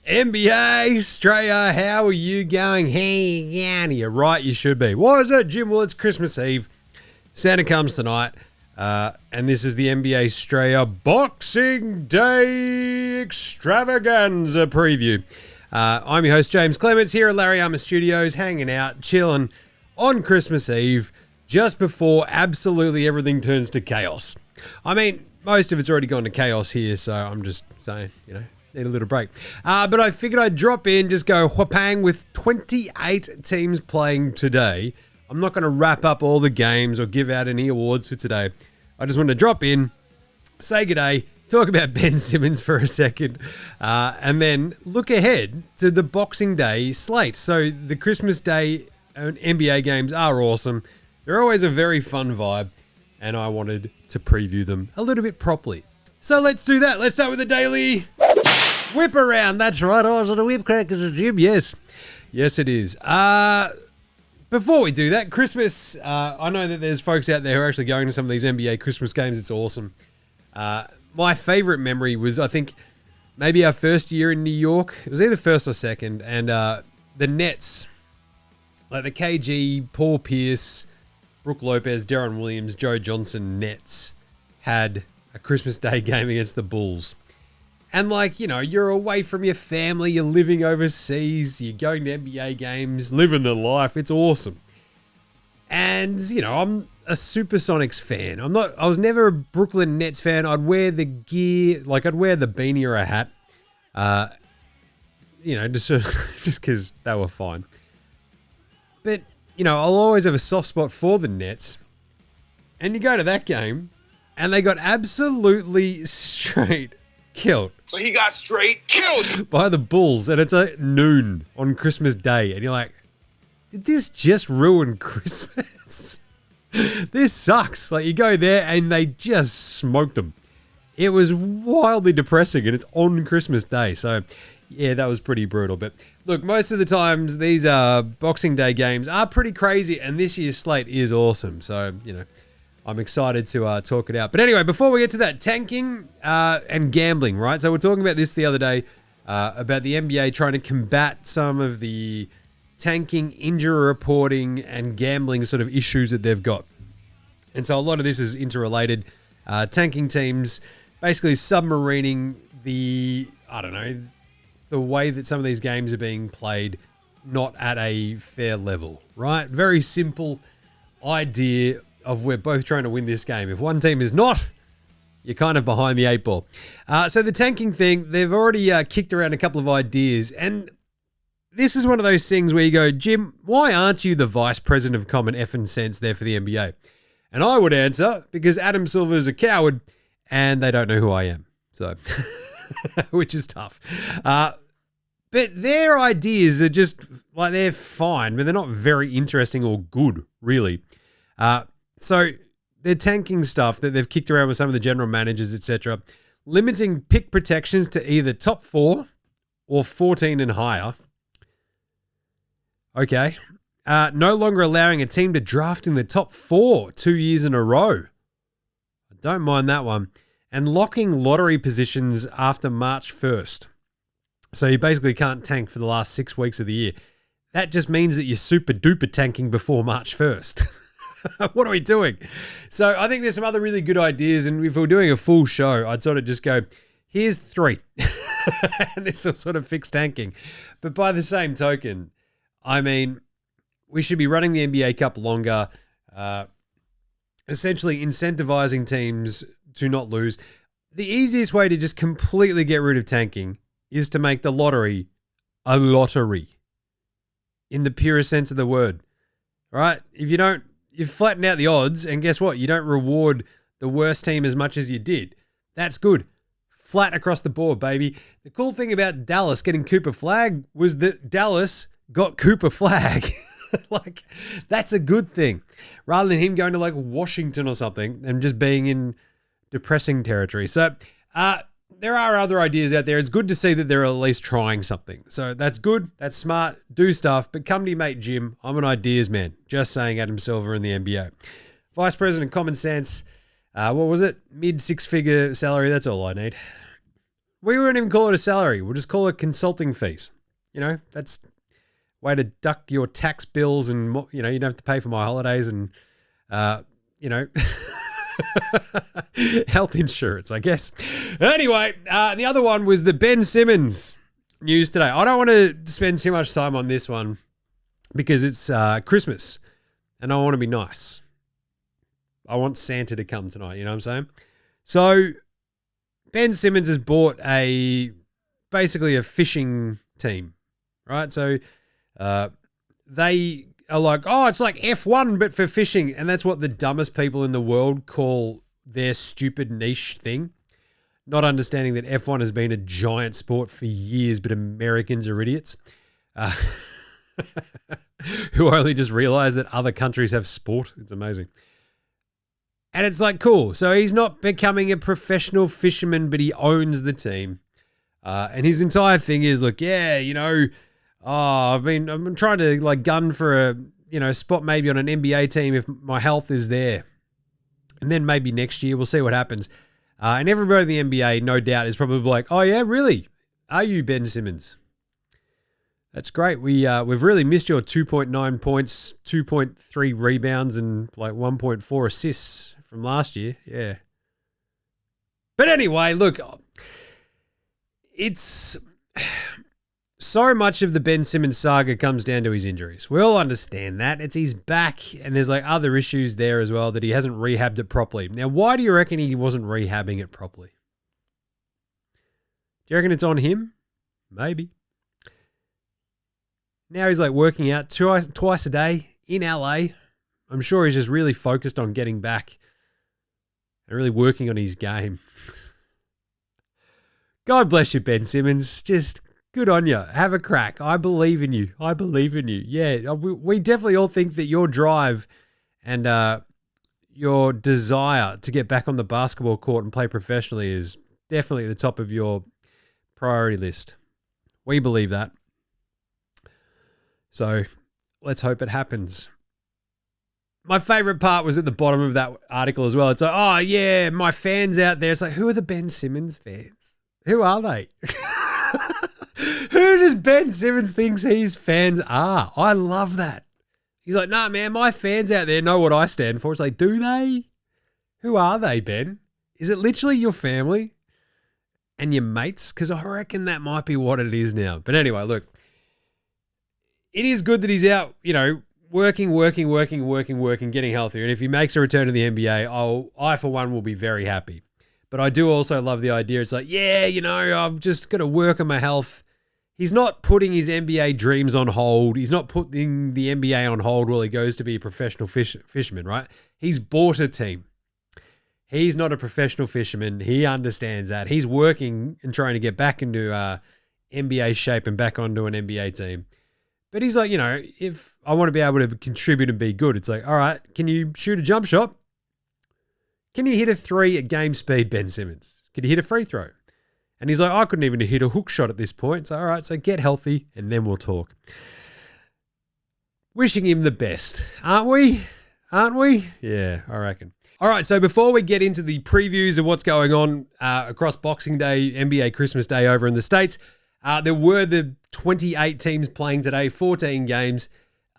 NBAStraya, how are you going? Hey, you're right, you should be. Why is that, Jim? Well, it's Christmas Eve. Santa comes tonight, and this is the NBAStraya Boxing Day Extravaganza preview. I'm your host, James Clements, here at Laurentiis Studios, hanging out, chilling on Christmas Eve, just before absolutely everything turns to chaos. I mean, most of it's already gone to chaos here, so I'm just saying, need a little break. But I figured I'd drop in, just go whoopang with 28 teams playing today. I'm not going to wrap up all the games or give out any awards for today. I just want to drop in, say good day, talk about Ben Simmons for a second, and then look ahead to the Boxing Day slate. So the Christmas Day NBA games are awesome. They're always a very fun vibe, and I wanted to preview them a little bit properly. So let's do that. Let's start with the daily whip around. That's right. I was on a whip crackers at gym. Yes, it is. Before we do that, Christmas, I know that there's folks out there who are actually going to some of these NBA Christmas games. It's awesome. My favorite memory was, I think, maybe our first year in New York. It was either first or second. And the Nets, like the KG, Paul Pierce, Brook Lopez, Deron Williams, Joe Johnson Nets had a Christmas Day game against the Bulls. And you're away from your family, you're living overseas, you're going to NBA games, living the life. It's awesome. And, I'm a Supersonics fan. I was never a Brooklyn Nets fan. I'd wear the gear, I'd wear the beanie or a hat. Just because they were fine. But, I'll always have a soft spot for the Nets. And you go to that game, and they got absolutely straight killed. So he got straight killed by the Bulls, and it's at noon on Christmas Day. And you're like, did this just ruin Christmas? This sucks. You go there, and they just smoked them. It was wildly depressing, and it's on Christmas Day. So, yeah, that was pretty brutal. But look, most of the times, these Boxing Day games are pretty crazy, and this year's slate is awesome. So, I'm excited to talk it out. But anyway, before we get to that, tanking and gambling, right? So we're talking about this the other day, about the NBA trying to combat some of the tanking, injury reporting, and gambling sort of issues that they've got. And so a lot of this is interrelated. Tanking teams basically submarining the way that some of these games are being played, not at a fair level, right? Very simple idea of we're both trying to win this game. If one team is not, you're kind of behind the eight ball. So the tanking thing, they've already kicked around a couple of ideas. And this is one of those things where you go, Jim, why aren't you the vice president of common effing sense there for the NBA? And I would answer, because Adam Silver is a coward and they don't know who I am. So, which is tough. But their ideas are just, they're fine, but they're not very interesting or good, really. So they're tanking stuff that they've kicked around with some of the general managers, etc., limiting pick protections to either top 4 or 14 and higher. Okay. No longer allowing a team to draft in the top 4 2 years in a row. I don't mind that one. And locking lottery positions after March 1st. So you basically can't tank for the last 6 weeks of the year. That just means that you're super duper tanking before March 1st. What are we doing? So I think there's some other really good ideas, and if we were doing a full show, I'd sort of just go, here's 3. And this will sort of fix tanking. But by the same token, I mean, we should be running the NBA Cup longer, essentially incentivizing teams to not lose. The easiest way to just completely get rid of tanking is to make the lottery a lottery in the purest sense of the word. All right? If you don't, you flatten out the odds, and guess what? You don't reward the worst team as much as you did. That's good. Flat across the board, baby. The cool thing about Dallas getting Cooper Flag was that Dallas got Cooper Flag. That's a good thing. Rather than him going to Washington or something and just being in depressing territory. So there are other ideas out there. It's good to see that they're at least trying something. So that's good. That's smart. Do stuff. But come to your mate, Jim. I'm an ideas man. Just saying, Adam Silver in the NBA. Vice President Common Sense. What was it? Mid six-figure salary. That's all I need. We wouldn't even call it a salary. We'll just call it consulting fees. You know, that's a way to duck your tax bills and, you know, you don't have to pay for my holidays and, you know, health insurance, I guess. Anyway, the other one was the Ben Simmons news today. I don't want to spend too much time on this one because it's Christmas and I want to be nice. I want Santa to come tonight, you know what I'm saying? So Ben Simmons has bought basically a fishing team, right? So they are like, oh, it's like F1 but for fishing, and that's what the dumbest people in the world call their stupid niche thing, not understanding that F1 has been a giant sport for years, but Americans are idiots who only just realize that other countries have sport. It's amazing. And it's like, cool. So he's not becoming a professional fisherman, but he owns the team. And his entire thing is, look, yeah, you know, I'm trying to like gun for a, you know, spot maybe on an NBA team if my health is there. And then maybe next year we'll see what happens. And everybody in the NBA, no doubt, is probably like, oh yeah, really? Are you Ben Simmons? That's great. We've really missed your 2.9 points, 2.3 rebounds, and like 1.4 assists from last year. Yeah. But anyway, look, it's so much of the Ben Simmons saga comes down to his injuries. We all understand that. It's his back, and there's like other issues there as well that he hasn't rehabbed it properly. Now, why do you reckon he wasn't rehabbing it properly? Do you reckon it's on him? Maybe. Now he's like working out twice a day in LA. I'm sure he's just really focused on getting back and really working on his game. God bless you, Ben Simmons. Just good on you. Have a crack. I believe in you. I believe in you. Yeah, we definitely all think that your drive and your desire to get back on the basketball court and play professionally is definitely at the top of your priority list. We believe that. So let's hope it happens. My favorite part was at the bottom of that article as well. It's like, oh yeah, my fans out there. It's like, who are the Ben Simmons fans? Who are they? Who does Ben Simmons think his fans are? I love that. He's like, nah, man, my fans out there know what I stand for. It's like, do they? Who are they, Ben? Is it literally your family and your mates? Because I reckon that might be what it is now. But anyway, look, it is good that he's out, you know, working, getting healthier. And if he makes a return to the NBA, I, for one, will be very happy. But I do also love the idea. It's like, yeah, you know, I've just got to work on my health. He's not putting his NBA dreams on hold. He's not putting the NBA on hold while he goes to be a professional fisherman, right? He's bought a team. He's not a professional fisherman. He understands that. He's working and trying to get back into NBA shape and back onto an NBA team. But he's like, you know, if I want to be able to contribute and be good, it's like, all right, can you shoot a jump shot? Can you hit a three at game speed, Ben Simmons? Could you hit a free throw? And he's like, I couldn't even hit a hook shot at this point. So, all right, so get healthy and then we'll talk. Wishing him the best, aren't we? Aren't we? Yeah, I reckon. All right, so before we get into the previews of what's going on across Boxing Day, NBA Christmas Day over in the States, there were the 28 teams playing today, 14 games.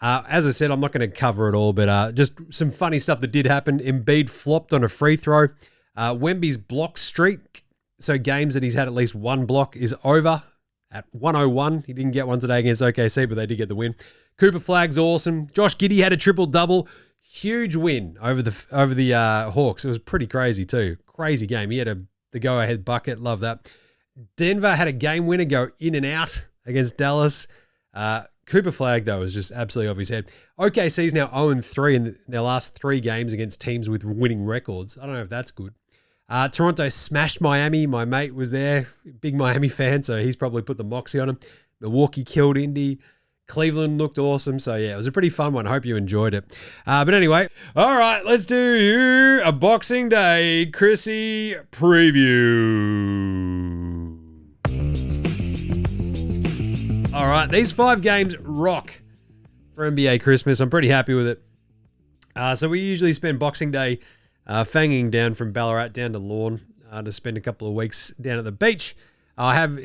As I said, I'm not going to cover it all, but just some funny stuff that did happen. Embiid flopped on a free throw. Wemby's block streak, so games that he's had at least one block, is over at 101. He didn't get one today against OKC, but they did get the win. Cooper Flagg's awesome. Josh Giddey had a triple-double. Huge win over the Hawks. It was pretty crazy too. Crazy game. He had the go-ahead bucket. Love that. Denver had a game winner go in and out against Dallas. Cooper Flagg, though, was just absolutely off his head. OKC's now 0-3 in their last 3 games against teams with winning records. I don't know if that's good. Toronto smashed Miami. My mate was there, big Miami fan, so he's probably put the moxie on him. Milwaukee killed Indy. Cleveland looked awesome. So, yeah, it was a pretty fun one. I hope you enjoyed it. But anyway, all right, let's do a Boxing Day Chrissy preview. All right, these 5 games rock for NBA Christmas. I'm pretty happy with it. So we usually spend Boxing Day fanging down from Ballarat down to Lorne to spend a couple of weeks down at the beach. I have,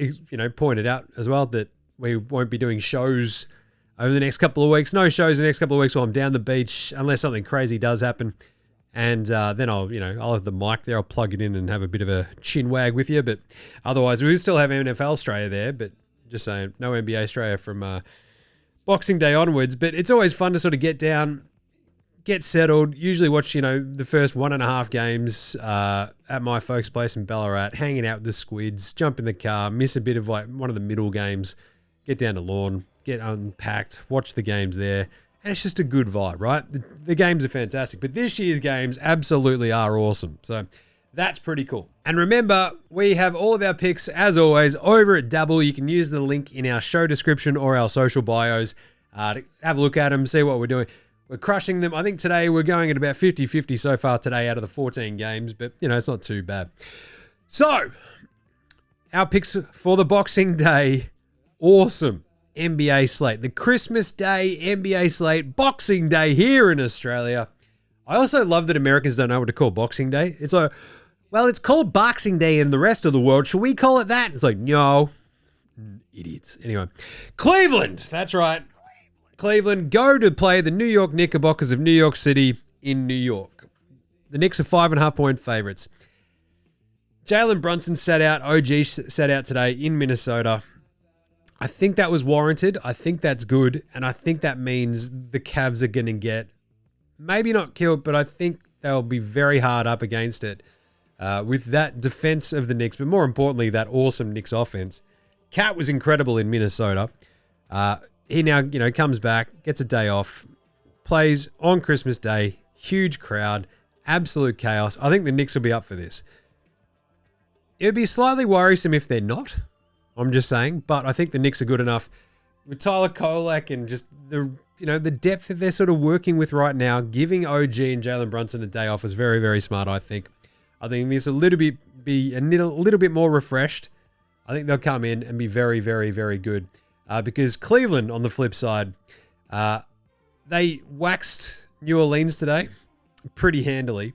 pointed out as well that we won't be doing shows over the next couple of weeks. No shows the next couple of weeks while I'm down the beach, unless something crazy does happen. And then I'll have the mic there. I'll plug it in and have a bit of a chin wag with you. But otherwise, we still have NFLstraya there. But just saying, no NBAStraya from Boxing Day onwards. But it's always fun to sort of get down, get settled, usually watch, the first 1.5 games at my folks' place in Ballarat, hanging out with the squids, jump in the car, miss a bit of like one of the middle games, get down to Lorne, get unpacked, watch the games there. And it's just a good vibe, right? The games are fantastic. But this year's games absolutely are awesome. So that's pretty cool. And remember, we have all of our picks, as always, over at Dabble. You can use the link in our show description or our social bios to have a look at them, see what we're doing. We're crushing them. I think today we're going at about 50-50 so far today out of the 14 games, but, it's not too bad. So, our picks for the Boxing Day, awesome NBA slate. The Christmas Day NBA slate, Boxing Day here in Australia. I also love that Americans don't know what to call Boxing Day. It's like, well, it's called Boxing Day in the rest of the world. Should we call it that? It's like, no. Idiots. Anyway, Cleveland. That's right. Cleveland go to play the New York Knickerbockers of New York City in New York. The Knicks are 5.5-point favorites. Jalen Brunson sat out. OG sat out today in Minnesota. I think that was warranted. I think that's good. And I think that means the Cavs are going to get, maybe not killed, but I think they'll be very hard up against it with that defense of the Knicks, but more importantly, that awesome Knicks offense. Cat was incredible in Minnesota. He now, comes back, gets a day off, plays on Christmas Day, huge crowd, absolute chaos. I think the Knicks will be up for this. It would be slightly worrisome if they're not. I'm just saying, but I think the Knicks are good enough with Tyler Kolak and just the depth that they're sort of working with right now. Giving OG and Jalen Brunson a day off was very, very smart. I think this a little bit more refreshed. I think they'll come in and be very, very, very good. Because Cleveland, on the flip side, they waxed New Orleans today pretty handily.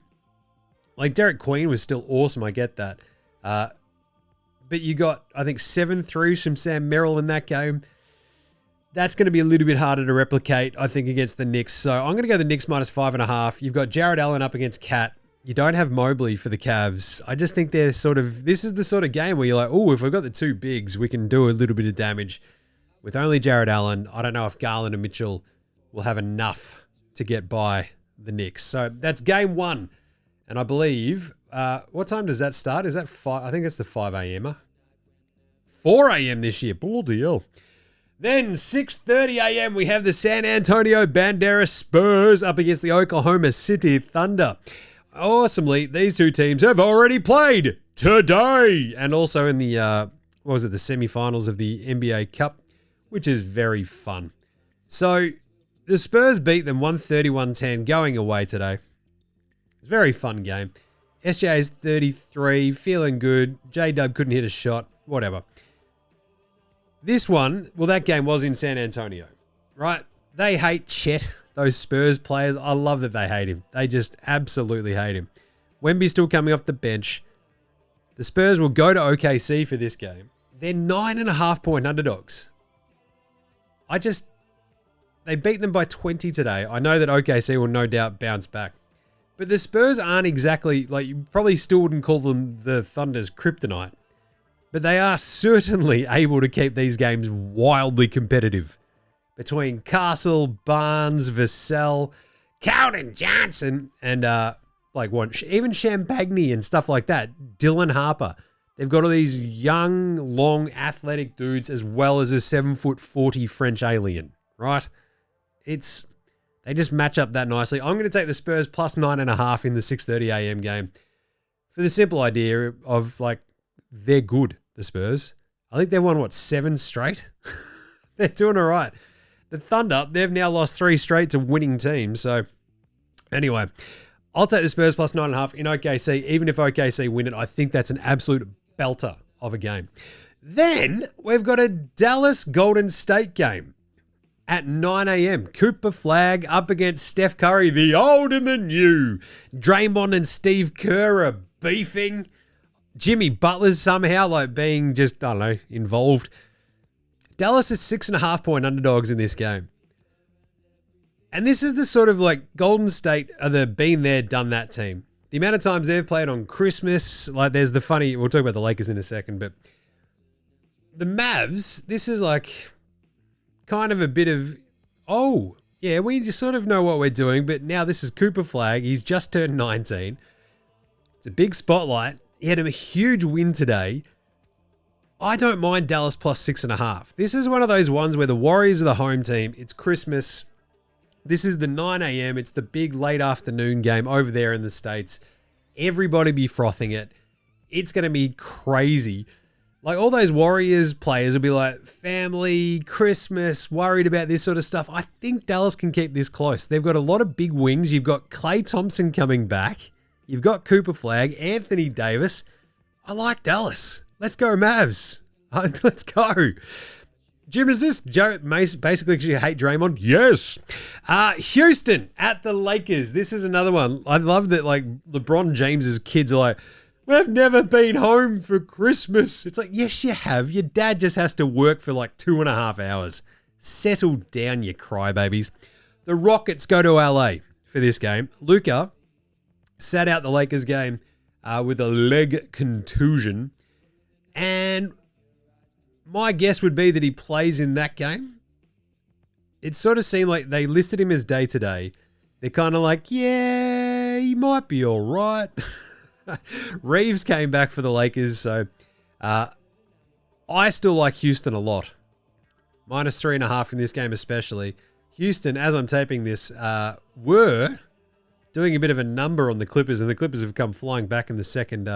Like, Derek Queen was still awesome, I get that. But you got, I think, 7 threes from Sam Merrill in that game. That's going to be a little bit harder to replicate, I think, against the Knicks. So I'm going to go the Knicks minus 5.5. You've got Jared Allen up against Cat. You don't have Mobley for the Cavs. I just think this is the sort of game where you're like, oh, if we've got the two bigs, we can do a little bit of damage. With only Jared Allen, I don't know if Garland and Mitchell will have enough to get by the Knicks. So that's game 1. And I believe, what time does that start? Is that 5? I think it's the 5 a.m. 4 a.m. this year. Bloody hell. Then 6:30 a.m. we have the San Antonio Banderas Spurs up against the Oklahoma City Thunder. Awesomely, these two teams have already played today. And also in the, the semifinals of the NBA Cup, which is very fun. So the Spurs beat them 130-110 going away today. It's a very fun game. SJ is 33, feeling good. J-Dub couldn't hit a shot, whatever. This one, that game was in San Antonio, right? They hate Chet, those Spurs players. I love that they hate him. They just absolutely hate him. Wemby's still coming off the bench. The Spurs will go to OKC for this game. They're 9.5-point underdogs. They beat them by 20 today. I know that OKC will no doubt bounce back. But the Spurs aren't exactly, you probably still wouldn't call them the Thunder's kryptonite. But they are certainly able to keep these games wildly competitive. Between Castle, Barnes, Vassell, Cowden Johnson, and even Champagne and stuff like that. Dylan Harper. They've got all these young, long, athletic dudes as well as a 7'40" French alien, right? They just match up that nicely. I'm going to take the Spurs plus 9.5 in the 6:30 a.m. game for the simple idea of, they're good, the Spurs. I think they've won, 7 straight? They're doing all right. The Thunder, they've now lost 3 straight to winning teams. So, anyway, I'll take the Spurs plus 9.5 in OKC. Even if OKC win it, I think that's an absolute belter of a game. Then we've got a Dallas Golden State game. at 9 a.m. Cooper Flag up against Steph Curry, the old and the new. Draymond and Steve Kerr are beefing. Jimmy Butler's somehow like being just, I don't know, involved. Dallas is 6.5-point underdogs in this game. And this is the sort of like Golden State are the been there, done that team. The amount of times they've played on Christmas, like there's the funny, we'll talk about the Lakers in a second, but the Mavs, this is like kind of a bit of, oh, yeah, we just sort of know what we're doing, but now this is Cooper Flag. He's just turned 19. It's a big spotlight. He had a huge win today. I don't mind Dallas plus 6.5. This is one of those ones where the Warriors are the home team. It's Christmas. This is the 9 a.m. It's the big late afternoon game over there in the States. Everybody be frothing it. It's going to be crazy. Like all those Warriors players will be like, family, Christmas, worried about this sort of stuff. I think Dallas can keep this close. They've got a lot of big wings. You've got Klay Thompson coming back. You've got Cooper Flag, Anthony Davis. I like Dallas. Let's go Mavs. Let's go. Jim, is this basically because you hate Draymond? Yes. Houston at the Lakers. This is another one. I love that like LeBron James's kids are like, we've never been home for Christmas. It's like, yes, you have. Your dad just has to work for like 2.5 hours. Settle down, you crybabies. The Rockets go to LA for this game. Luka sat out the Lakers game with a leg contusion. And my guess would be that he plays in that game. It sort of seemed like they listed him as day-to-day. They're kind of like, yeah, he might be all right. Reeves came back for the Lakers, so I still like Houston a lot. Minus 3.5 in this game especially. Houston, as I'm taping this, were doing a bit of a number on the Clippers, and the Clippers have come flying back in the second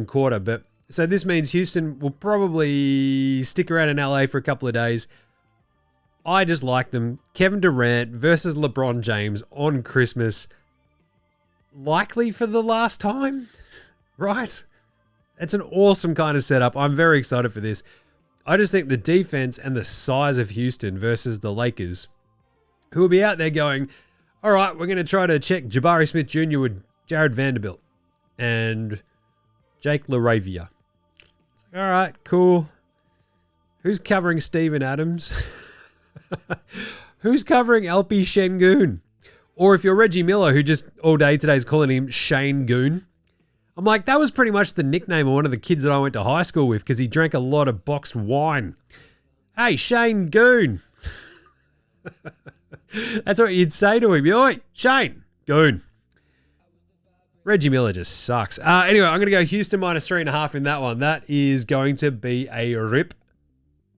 quarter. But so this means Houston will probably stick around in LA for a couple of days. I just like them. Kevin Durant versus LeBron James on Christmas. Likely for the last time, right? It's an awesome kind of setup. I'm very excited for this. I just think the defense and the size of Houston versus the Lakers, who will be out there going, all right, we're going to try to check Jabari Smith Jr. with Jared Vanderbilt and Jake LaRavia. All right, cool. Who's covering Steven Adams? Who's covering LP Şengün? Or if you're Reggie Miller, who just all day today is calling him Shane Goon. I'm like, that was pretty much the nickname of one of the kids that I went to high school with because he drank a lot of boxed wine. Hey, Shane Goon. That's what you'd say to him. Oi, Shane Goon. Reggie Miller just sucks. Anyway, I'm going to go Houston minus 3.5 in that one. That is going to be a rip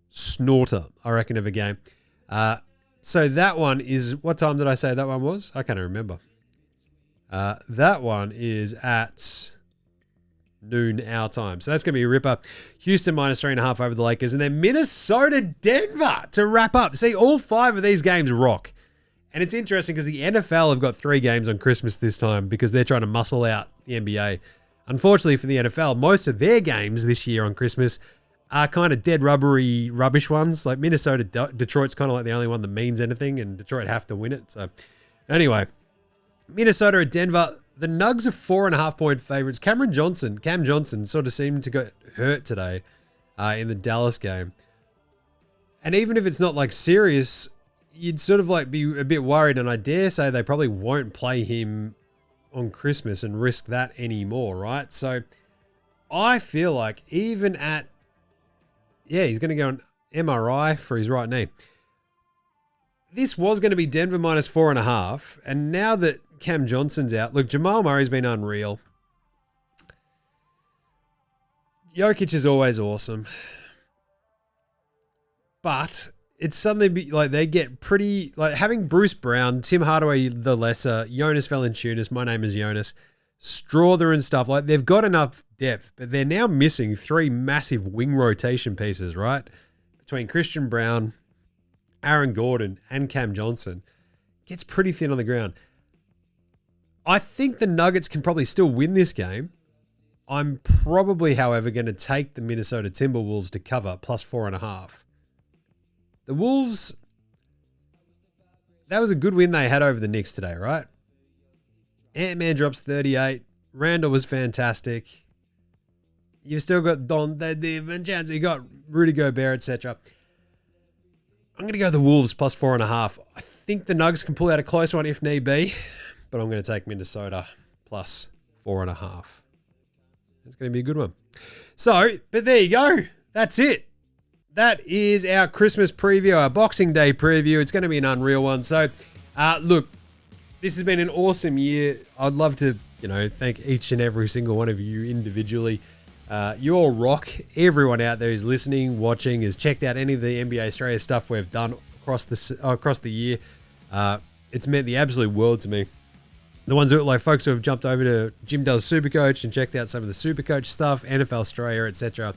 snorter, I reckon, of a game. So that one is, what time did I say that one was? I can't remember. That one is at noon our time. So that's going to be a ripper. Houston minus 3.5 over the Lakers. And then Minnesota, Denver to wrap up. See, all 5 of these games rock. And it's interesting because the NFL have got 3 games on Christmas this time because they're trying to muscle out the NBA. Unfortunately for the NFL, most of their games this year on Christmas are kind of dead rubbery rubbish ones. Like Minnesota, Detroit's kind of like the only one that means anything, and Detroit have to win it. So anyway, Minnesota at Denver. The Nugs are 4.5-point favorites. Cam Johnson sort of seemed to get hurt today in the Dallas game. And even if it's not like serious, you'd sort of like be a bit worried, and I dare say they probably won't play him on Christmas and risk that anymore, right? So I feel like even at, he's going to go on MRI for his right knee. This was going to be Denver minus 4.5, and now that Cam Johnson's out, look, Jamal Murray's been unreal. Jokic is always awesome. But it's suddenly like they get pretty, like having Bruce Brown, Tim Hardaway the lesser, Jonas Valanciunas, my name is Jonas, Strawther and stuff, like they've got enough depth, but they're now missing 3 massive wing rotation pieces, right? Between Christian Brown, Aaron Gordon, and Cam Johnson. Gets pretty thin on the ground. I think the Nuggets can probably still win this game. I'm probably, however, going to take the Minnesota Timberwolves to cover plus 4.5. The Wolves, that was a good win they had over the Knicks today, right? Ant-Man drops 38. Randall was fantastic. You've still got Don DiVincenzo, you got Rudy Gobert, etc. I'm going to go the Wolves plus 4.5. I think the Nuggets can pull out a close one if need be, but I'm going to take Minnesota plus 4.5. It's going to be a good one. So, but there you go. That's it. That is our Christmas preview, our Boxing Day preview. It's going to be an unreal one. So, look, this has been an awesome year. I'd love to, thank each and every single one of you individually. You all rock. Everyone out there who's listening, watching, has checked out any of the NBAStraya stuff we've done across the year. It's meant the absolute world to me. The ones who folks who have jumped over to Jim Does Supercoach and checked out some of the Supercoach stuff, NBAStraya, etc.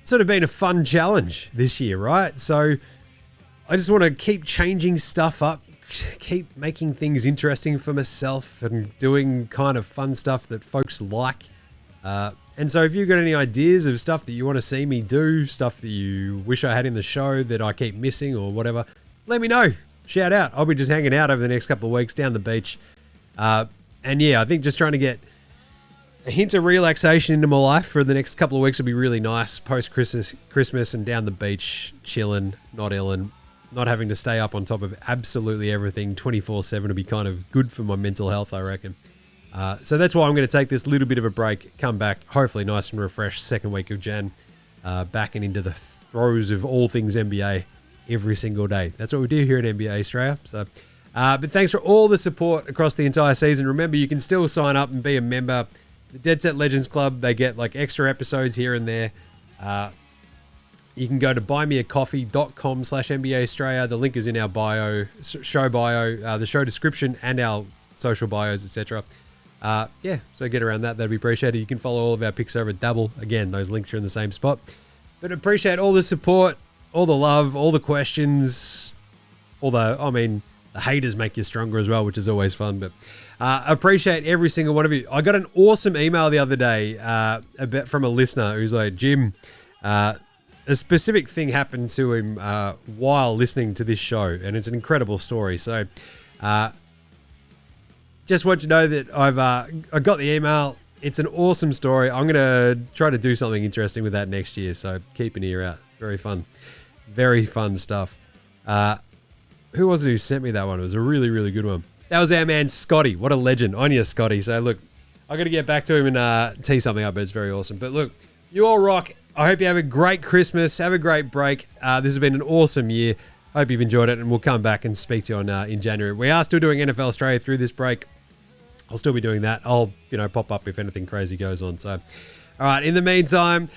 It's sort of been a fun challenge this year, right? So I just want to keep changing stuff up, keep making things interesting for myself and doing kind of fun stuff that folks like. And so if you've got any ideas of stuff that you want to see me do, stuff that you wish I had in the show that I keep missing or whatever, let me know. Shout out. I'll be just hanging out over the next couple of weeks down the beach. And yeah, I think just trying to get a hint of relaxation into my life for the next couple of weeks will be really nice. Post-Christmas and down the beach, chilling, not illing, not having to stay up on top of absolutely everything 24/7 will be kind of good for my mental health, I reckon. So that's why I'm going to take this little bit of a break, come back, hopefully nice and refreshed, second week of Jan, back and into the throes of all things NBA every single day. That's what we do here at NBAStraya. So, but thanks for all the support across the entire season. Remember, you can still sign up and be a member. The Dead Set Legends Club, they get extra episodes here and there. You can go to buymeacoffee.com/NBAStraya. The link is in our bio, show bio, the show description, and our social bios, etc. So get around that. That'd be appreciated. You can follow all of our picks over at Dabble. Again, those links are in the same spot. But appreciate all the support, all the love, all the questions, the haters make you stronger as well, which is always fun. But appreciate every single one of you. I got an awesome email the other day from a listener who's like, Jim, a specific thing happened to him while listening to this show, and it's an incredible story. So just want you to know that I got the email. It's an awesome story. I'm going to try to do something interesting with that next year, so keep an ear out. Very fun. Very fun stuff. Who was it who sent me that one? It was a really, really good one. That was our man, Scotty. What a legend. Onyas Scotty. So, look, I got to get back to him and tee something up, but it's very awesome. But, look, you all rock. I hope you have a great Christmas. Have a great break. This has been an awesome year. Hope you've enjoyed it, and we'll come back and speak to you in January. We are still doing NBAStraya through this break. I'll still be doing that. I'll, pop up if anything crazy goes on. So, all right, in the meantime,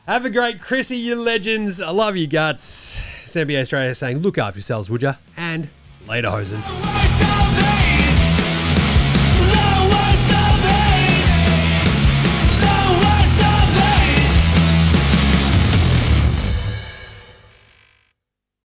have a great Chrissy, you legends. I love you guts. It's NBAStraya saying, look after yourselves, would ya? And later, hosen.